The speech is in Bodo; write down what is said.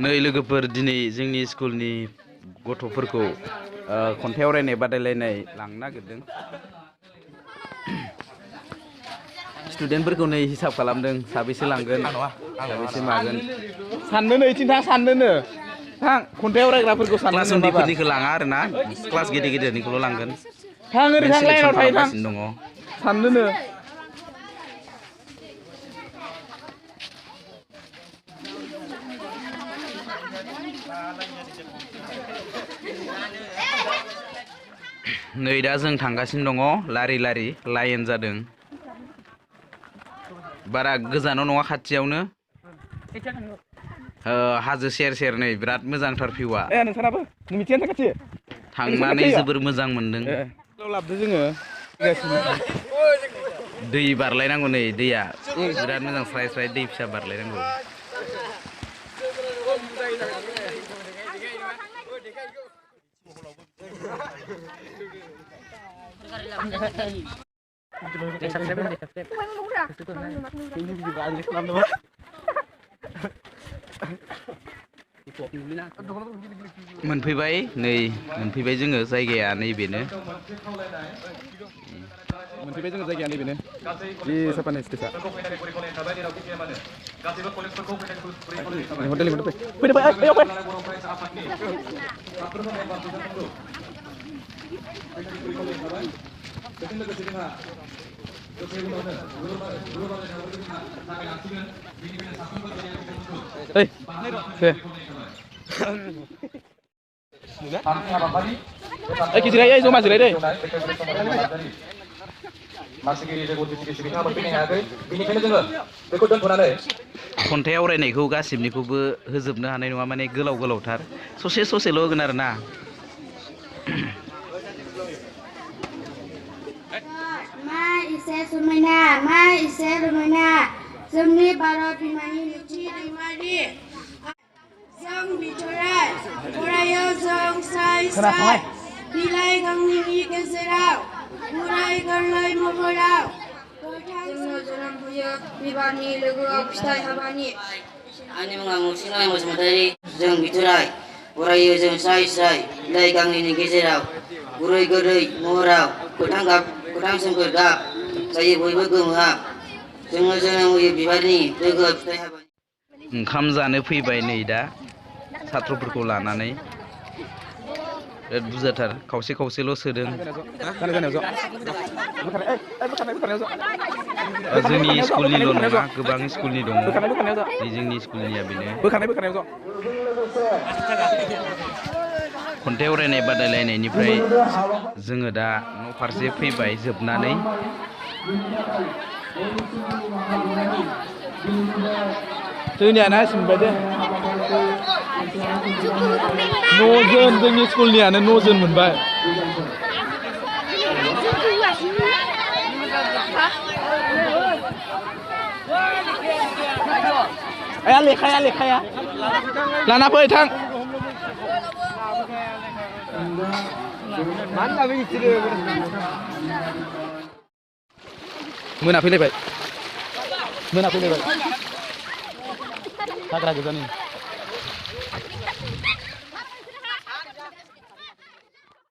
नै लोगोफोर दिनै जोंनि स्कुलनि गथ'फोरखौ खन्थाइ आवरायनाय बादायलायनाय लांनो नागिरदों। स्टुडेन्टफोरखौ नै हिसाब खालामदों साबेसे लांगोन साबेसे मागोन साननो नै थिं थां साननोनो थां खन्थाइ आवरायग्राफोरखौ साननो क्लास उन्दैफोरनिखौ लाङा आरोना क्लास गिदिर गिदिरनिखौल' लांगोन। थां ओरै थां लाइनाव थायो थां साननोनो नै दा जों थांगासिनो दङ लारि लारि लाइन जादों। बारा गोजानाव नङा खाथियावनो हाजो सेर सेर नै बिराद मोजांथार भिउआ थांनानै जोबोर मोजां मोनदों। दै बारलायनांगौ नै दैया बिराद मोजां स्राय स्राय दै फिसा बारलायनांगौ। मोनफैबाय नै मोनफैबाय जोङो जायगाया नैबेनो मोनफैबाय जोङो जायगाया नैबेनो जि साफानि स्टेजआ जिराय जमा जिराय दे खन्थाइ आवरायनायखौ गासिबनिखौबो होजोबनो हानाय नङा माने गोलाव गोलावथार ससे ससेल' होगोन आरो ना। मा इसे समायना जोंनि भारत बिमानि नैथि दैमारि जों बिथराय फरायो जों स्राय स्राय बिलाइ गांनैनि गेजेराव गुरै गोरलै महराव जोंनो जोनोम होयो बिबारनि लोगोआव फिथाइ हाबानि। आंनि मुङा मुक्सिनारायण बसुमतारी। जों बिथराय फरायो जों स्राय स्राय बिलाइ गांनैनि गेजेराव गुरै गोरलै महराव गोथां सोमखोर गाब जायो बयबो गोमोहाब जोंनो जोनोम होयो बिबारनि लोगोआव फिथाइ हाबानि। ओंखाम जानो फैबाय नै दा साथ्रफोरखौ लानानै बिराद बुरजाथार खावसे खावसेल' सोदों। जोंनि स्कुलनिल' नङा गोबां स्कुलनि दङ जोंनि स्कुलनिया बेनो खन्थाइ आवरायनाय बादायलायनायनिफ्राय जोङो दा न' फारसे फैबाय जोबनानै जोंनियाना सिनबाय दे न'जोन जोंनि स्कुलनियानो न'जोन मोनबाय। लेखाया लाना फै थां मोनाफैलायबाय हाग्रा गोजानि